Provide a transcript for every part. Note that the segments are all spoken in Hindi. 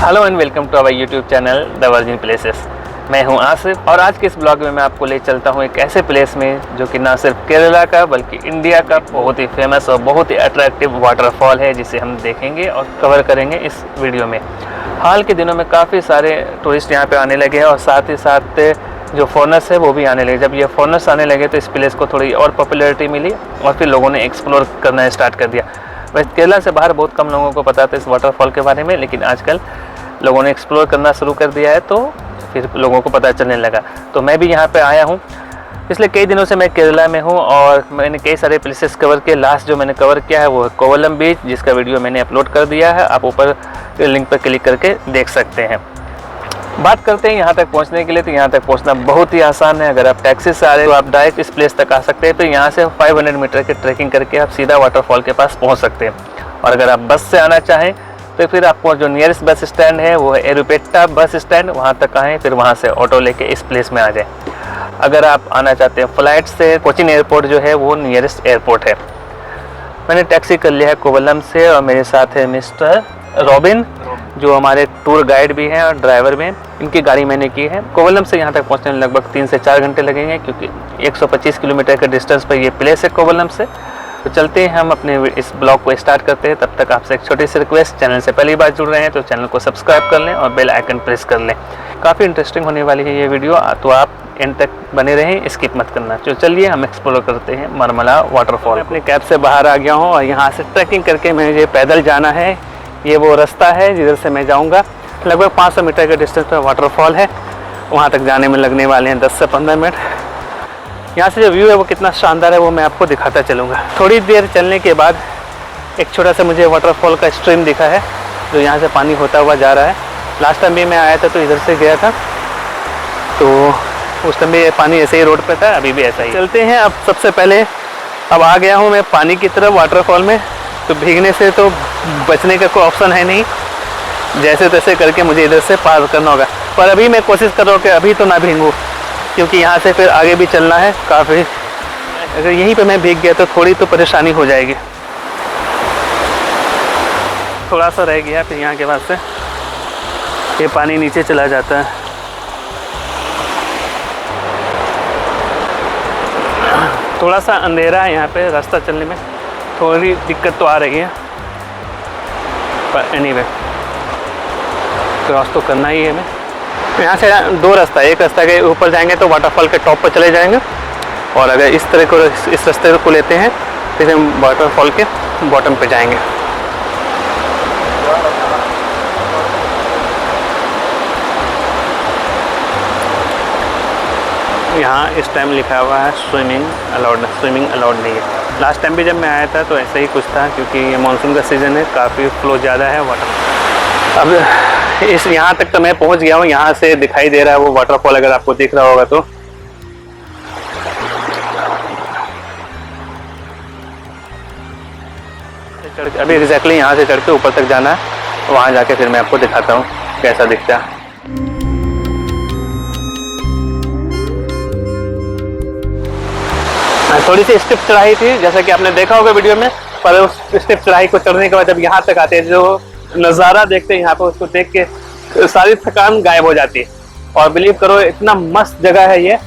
Hello and welcome to our YouTube channel the virgin places. मैं हूं आसिफ और आज के इस ब्लॉग में मैं आपको ले चलता हूं एक ऐसे प्लेस में जो कि ना सिर्फ केरला का बल्कि इंडिया का बहुत ही फेमस और बहुत ही अट्रैक्टिव वाटरफॉल है, जिसे हम देखेंगे और कवर करेंगे इस वीडियो में। हाल के दिनों में काफ़ी सारे टूरिस्ट यहाँ पे आने लगे हैं और साथ ही साथ जो फॉरेनर्स है वो भी आने लगे। जब ये फॉरेनर्स आने लगे तो इस प्लेस को थोड़ी और पॉपुलैरिटी मिली और फिर लोगों ने एक्सप्लोर करना स्टार्ट कर दिया। वैसे केरला से बाहर बहुत कम लोगों को पता था इस वाटरफॉल के बारे में, लेकिन आजकल लोगों ने एक्सप्लोर करना शुरू कर दिया है तो फिर लोगों को पता चलने लगा। तो मैं भी यहाँ पे आया हूँ। पिछले कई दिनों से मैं केरला में हूँ और मैंने कई सारे प्लेसेस कवर किए। लास्ट जो मैंने कवर किया है वो है कोवलम बीच, जिसका वीडियो मैंने अपलोड कर दिया है। आप ऊपर लिंक पर क्लिक करके देख सकते हैं। बात करते हैं यहाँ तक पहुँचने के लिए, तो यहाँ तक पहुँचना बहुत ही आसान है। अगर आप टैक्सी से आ रहे हो तो आप डायरेक्ट इस प्लेस तक आ सकते हैं। फिर यहाँ से 500 मीटर की ट्रैकिंग करके आप सीधा वाटरफॉल के पास पहुँच सकते हैं। और अगर आप बस से आना चाहें तो फिर आपको जो नियरेस्ट बस स्टैंड है वो है एरुपेट्टा बस स्टैंड, वहाँ तक आएँ, फिर वहाँ से ऑटो लेके इस प्लेस में आ जाएँ। अगर आप आना चाहते हैं फ्लाइट से, कोचिन एयरपोर्ट जो है वो नियरेस्ट एयरपोर्ट है। मैंने टैक्सी कर लिया है कोवलम से और मेरे साथ है मिस्टर रॉबिन, जो हमारे टूर गाइड भी हैं और ड्राइवर भी हैं। इनकी गाड़ी मैंने की है। कोवलम से यहाँ तक पहुँचने में लगभग 3 से 4 घंटे लगेंगे, क्योंकि 125 किलोमीटर के डिस्टेंस पर ये प्लेस है कोवलम से। तो चलते हैं, हम अपने इस ब्लॉग को स्टार्ट करते हैं। तब तक आपसे एक छोटी सी रिक्वेस्ट, चैनल से पहली बार जुड़ रहे हैं तो चैनल को सब्सक्राइब कर लें और बेल आइकन प्रेस कर लें। काफ़ी इंटरेस्टिंग होने वाली है ये वीडियो, तो आप एंड तक बने रहें, स्किप मत करना। तो चलिए हम एक्सप्लोर करते हैं मरमला वाटरफॉल। अपने कैब से बाहर आ गया हूँ और यहाँ से ट्रैकिंग करके मुझे पैदल जाना है। ये वो रास्ता है जिधर से मैं जाऊँगा। लगभग 500 मीटर के डिस्टेंस पर वाटरफॉल है। वहाँ तक जाने में लगने वाले हैं 10 से 15 मिनट। यहाँ से जो व्यू है वो कितना शानदार है वो मैं आपको दिखाता चलूँगा। थोड़ी देर चलने के बाद एक छोटा सा मुझे वाटरफॉल का स्ट्रीम दिखा है, जो यहाँ से पानी होता हुआ जा रहा है। लास्ट टाइम भी मैं आया था तो इधर से गया था, तो उस टाइम भी पानी ऐसे ही रोड पे था, अभी भी ऐसा ही। चलते हैं अब। सबसे पहले अब आ गया हूँ मैं पानी की तरफ, वाटरफॉल में। तो भीगने से तो बचने का कोई ऑप्शन है नहीं, जैसे तैसे करके मुझे इधर से पार करना होगा। पर अभी मैं कोशिश कर रहा हूँ कि अभी तो ना भीगूँ, क्योंकि यहाँ से फिर आगे भी चलना है काफ़ी। अगर यहीं पे मैं भीग गया तो थोड़ी तो परेशानी हो जाएगी। थोड़ा सा रह गया, फिर यहाँ के बाद से ये पानी नीचे चला जाता है। थोड़ा सा अंधेरा है यहाँ पे, रास्ता चलने में थोड़ी दिक्कत तो आ रही है, पर एनीवे क्रॉस तो करना ही है हमें। यहाँ से 2 रास्ता है। एक रास्ता के ऊपर जाएंगे तो वाटरफॉल के टॉप पर चले जाएंगे, और अगर इस तरह को इस रास्ते को लेते हैं तो हम वाटरफॉल के बॉटम पे जाएंगे। यहाँ इस टाइम लिखा हुआ है स्विमिंग अलाउड नहीं है। लास्ट टाइम भी जब मैं आया था तो ऐसा ही कुछ था, क्योंकि ये मानसून का सीज़न है, काफ़ी फ्लो ज़्यादा है वाटर। अब इस यहाँ तक तो मैं पहुँच गया हूँ। यहाँ से दिखाई दे रहा है वो वाटरफॉल, अगर आपको दिख रहा होगा तो। अभी एग्जैक्टली यहाँ से चढ़ के ऊपर तक जाना है, वहाँ जाके फिर मैं आपको दिखाता हूँ कैसा दिखता है। थोड़ी सी स्टेप चढ़ाई थी, जैसा कि आपने देखा होगा वीडियो में, पर उस स्टेप चढ़ाई को चढ़ने के बाद जब यहाँ तक आते हैं, जो नज़ारा देखते हैं यहाँ पर, उसको देख के सारी थकान गायब हो जाती है। और बिलीव करो इतना मस्त जगह है ये।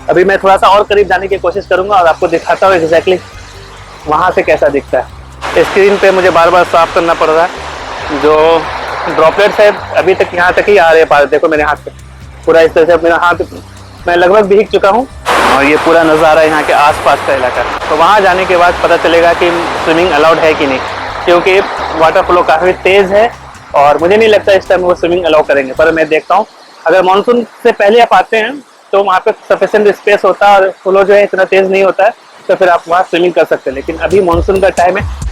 अभी मैं थोड़ा सा और करीब जाने की कोशिश करूँगा और आपको दिखाता हूँ एग्जैक्टली वहाँ से कैसा दिखता है। स्क्रीन पे मुझे बार बार साफ करना पड़ रहा है। जो ड्रॉपलेट्स है अभी तक यहाँ तक ही आ रहे हैं। देखो मेरे हाथ पे पूरा इस तरह से मेरा हाथ, मैं लगभग भीग चुका हूँ। और ये पूरा नज़ारा यहाँ के आसपास का इलाका। तो वहाँ जाने के बाद पता चलेगा कि स्विमिंग अलाउड है कि नहीं, क्योंकि वाटर फ्लो काफ़ी तेज़ है और मुझे नहीं लगता इस टाइम वो स्विमिंग अलाउ करेंगे। पर मैं देखता हूँ, अगर मानसून से पहले आप आते हैं तो वहाँ पे सफिशिएंट स्पेस होता है और फ्लो जो है इतना तेज़ नहीं होता है, तो फिर आप वहाँ स्विमिंग कर सकते हैं। लेकिन अभी मानसून का टाइम है।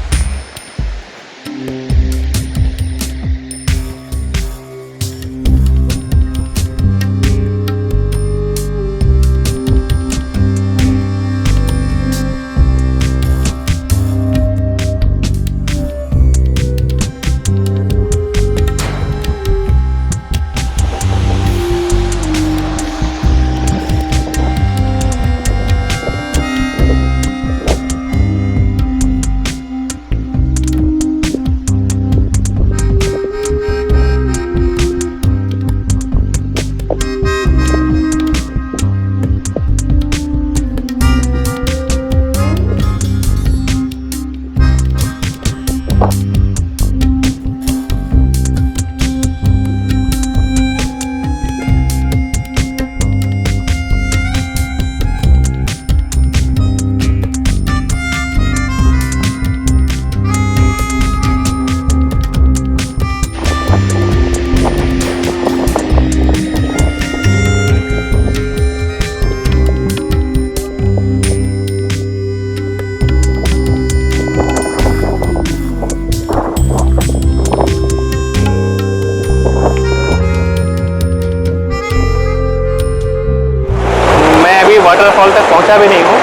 वाटरफॉल तक पहुंचा भी नहीं हूँ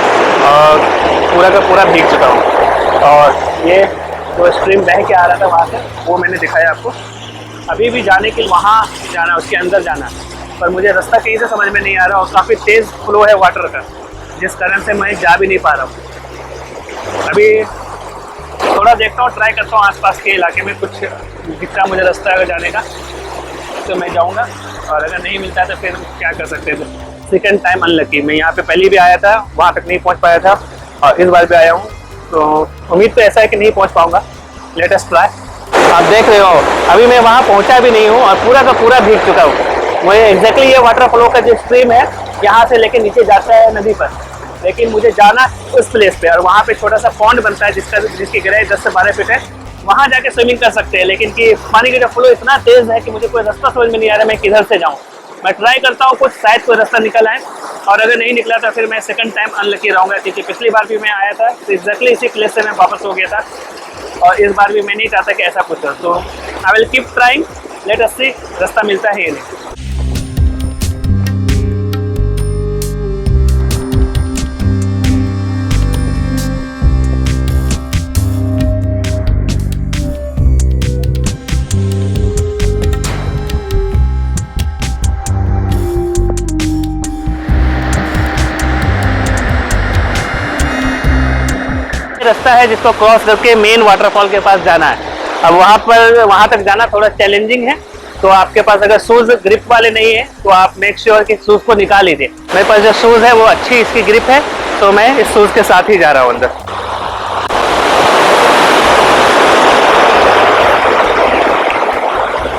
और पूरा का पूरा भीग चुका हूँ। और ये जो स्ट्रीम बह के आ रहा था वहाँ से, वो मैंने दिखाया आपको। अभी भी जाने के लिए वहाँ जाना, उसके अंदर जाना, पर मुझे रास्ता कहीं से समझ में नहीं आ रहा और काफ़ी तेज़ फ्लो है वाटर का, जिस कारण से मैं जा भी नहीं पा रहा हूँ। अभी थोड़ा देखता हूँ, ट्राई करता हूँ आसपास के इलाके में कुछ दिखता मुझे रास्ता अगर जाने का तो मैं जाऊँगा, और अगर नहीं मिलता तो फिर क्या कर सकते हैं। सेकेंड टाइम अनलकी, मैं यहाँ पे पहले भी आया था, वहाँ तक नहीं पहुँच पाया था, और इस बार भी आया हूँ, तो उम्मीद तो ऐसा है कि नहीं पहुँच पाऊँगा। Let us try. आप देख रहे हो अभी मैं वहाँ पहुँचा भी नहीं हूँ और पूरा का पूरा भीग चुका हूँ। मुझे एग्जैक्टली ये वाटर फ्लो का जो स्ट्रीम है यहाँ से लेके नीचे जाता है नदी पर, लेकिन मुझे जाना उस प्लेस पे, और वहाँ पे छोटा सा पॉन्ड बनता है जिसकी गहराई 10 से 12 फीट है। वहाँ जाके स्विमिंग कर सकते हैं, लेकिन कि पानी का जो फ्लो इतना तेज़ है कि मुझे कोई रास्ता समझ में नहीं आ रहा मैं किधर से जाऊँ। मैं ट्राई करता हूँ कुछ, शायद कोई रास्ता निकल आए, और अगर नहीं निकला तो फिर मैं सेकंड टाइम अनलकी रहूँगा, क्योंकि पिछली बार भी मैं आया था तो एग्जैक्टली इसी प्लेस से मैं वापस हो गया था, और इस बार भी मैं नहीं चाहता कि ऐसा कुछ हो। तो I will keep trying, let us see रास्ता मिलता है या नहीं। रास्ता है जिसको क्रॉस करके मेन वाटरफॉल के पास जाना है। अब वहाँ तक जाना थोड़ा चैलेंजिंग है, तो आपके पास अगर शूज ग्रिप वाले नहीं है तो आप मेक श्योर कि शूज को निकाल लीजिए। मेरे पास जो शूज है वो अच्छी इसकी ग्रिप है, तो मैं इस शूज के साथ ही जा रहा हूँ अंदर।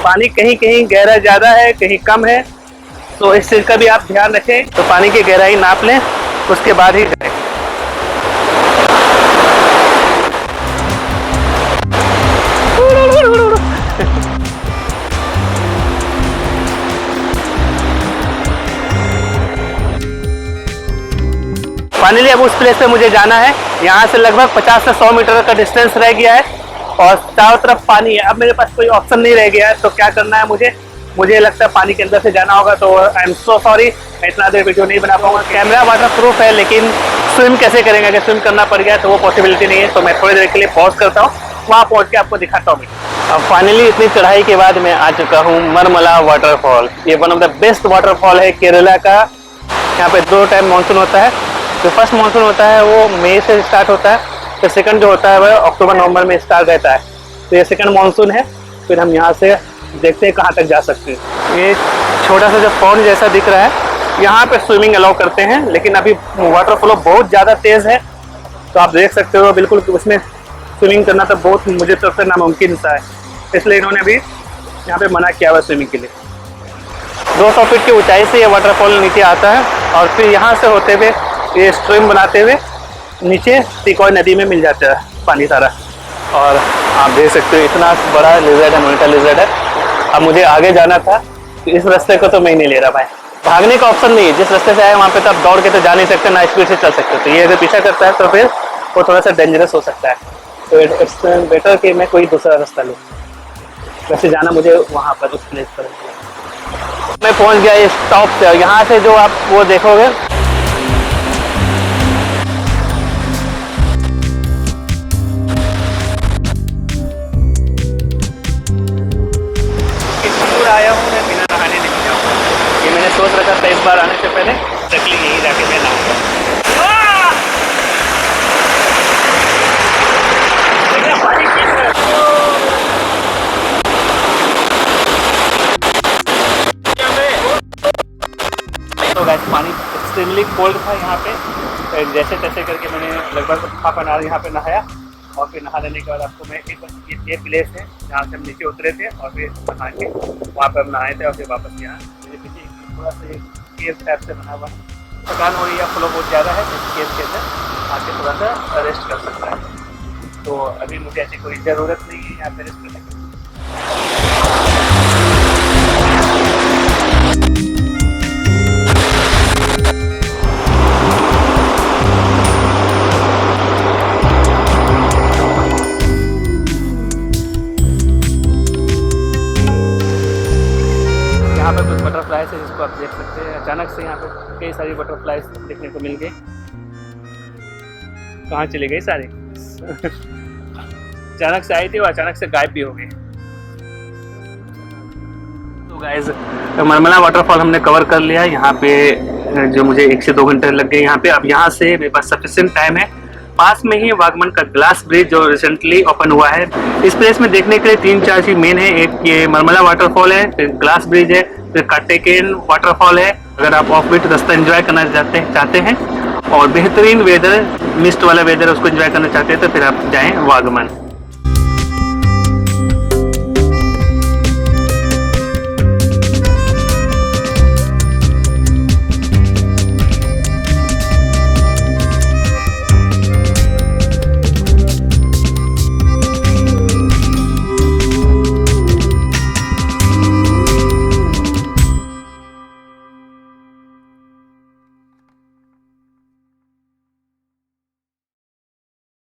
पानी कहीं कहीं गहरा ज़्यादा है, कहीं कम है, तो इस चीज़ का भी आप ध्यान रखें। तो पानी की गहराई नाप लें, उसके बाद ही जाएं। फाइनली अब उस प्लेस पे मुझे जाना है। यहाँ से लगभग 50 से 100 मीटर का डिस्टेंस रह गया है और चारों तरफ पानी है। अब मेरे पास कोई ऑप्शन नहीं रह गया है, तो क्या करना है मुझे लगता है पानी के अंदर से जाना होगा। तो आई एम सो सॉरी, मैं इतना देर वीडियो नहीं बना पाऊंगा। कैमरा वाटर प्रूफ है, लेकिन स्विम कैसे करेंगे? अगर स्विम करना पड़ गया तो वो पॉसिबिलिटी नहीं है, तो मैं थोड़ी देर के लिए पॉज करता हूँ, वहाँ पहुँच के आपको दिखाता हूँ। अब फाइनली इतनी चढ़ाई के बाद मैं आ चुका हूँ मरमला वाटरफॉल। ये one of the best waterfall है केरला का। यहाँ पे 2 टाइम मानसून होता है। जो फर्स्ट मानसून होता है वो मई से स्टार्ट होता है, फिर सेकंड जो होता है वह अक्टूबर नवंबर में स्टार्ट रहता है। तो ये सेकंड मानसून है। फिर हम यहाँ से देखते हैं कहाँ तक जा सकते हैं। ये छोटा सा जो पॉन्ड जैसा दिख रहा है, यहाँ पे स्विमिंग अलाउ करते हैं, लेकिन अभी वाटर फ्लो बहुत ज़्यादा तेज़ है, तो आप देख सकते हो बिल्कुल उसमें स्विमिंग करना तो बहुत मुझे तरफ से नामुमकिन सा है। इसलिए इन्होंने अभी यहाँ पे मना किया हुआ स्विमिंग के लिए। 200 फीट की ऊंचाई से ये वाटरफॉल नीचे आता है, और फिर यहाँ से होते हुए ये स्ट्रीम बनाते हुए नीचे टिकोय नदी में मिल जाता है पानी सारा। और आप देख सकते हो इतना बड़ा लिजर्ड है, मोनिटा लिजर्ड है। अब मुझे आगे जाना था, तो इस रास्ते को तो मैं नहीं ले रहा भाई। भागने का ऑप्शन नहीं है, जिस रास्ते से आए वहाँ पे तो आप दौड़ के तो जा नहीं सकते, ना स्पीड से चल सकते। तो ये अगर पीछा करता है तो फिर वो थोड़ा सा डेंजरस हो सकता है। तो इट्स बेटर कि मैं कोई दूसरा रास्ता लूँ। वैसे जाना मुझे वहाँ पर उस प्लेस पर। मैं पहुँच गया इस टॉप से। यहाँ से जो आप वो देखोगे, आया हूँ मैं बिना नहाने नहीं जाऊँगा। ये मैंने सोच रखा था इस बार आने से पहले एक्चुअली यही जाके मैं नहाऊंगा। तो गाइस पानी एक्सट्रीमली कोल्ड था यहाँ पे। जैसे तैसे करके मैंने लगभग हाफ एन आवर यहाँ पे नहाया, और फिर नहा लेने के बाद आपको मैं ये प्लेस है जहाँ से हम नीचे उतरे थे, और फिर नहा के वहाँ पर हम नहाए थे, और फिर वापस यहाँ मेरे पीछे थोड़ा सा केव टाइप से बना हुआ है। थकान हो रही है, फ्लो बहुत ज़्यादा है, तो केव के अंदर आके थोड़ा सा रेस्ट कर सकता है। तो अभी मुझे ऐसी कोई ज़रूरत नहीं है यहाँ पर रेस्ट करने की। यहाँ पे कुछ बटरफ्लाइज है जिसको आप देख सकते हैं। अचानक से यहाँ पे कई सारी बटरफ्लाइज देखने को मिल गई। कहाँ चली गई सारी? अचानक से आई थी और अचानक से गायब भी हो गई। तो गाइस मरमला वाटरफॉल हमने कवर कर लिया। यहाँ पे जो मुझे 1 से 2 घंटे लग गए यहाँ पे। अब यहाँ से मेरे पास सफिशिएंट टाइम है। पास में ही वागमन का ग्लास ब्रिज जो रिसेंटली ओपन हुआ है। इस प्लेस में देखने के लिए 3-4 चीज मेन है। एक ये मरमला वाटरफॉल है, फिर ग्लास ब्रिज है, फिर काटेकेन वाटरफॉल है। अगर आप ऑफ बीट रास्ता एंजॉय करना चाहते हैं और बेहतरीन वेदर, मिस्ट वाला वेदर उसको एंजॉय करना चाहते हैं तो फिर आप जाएं वागमन।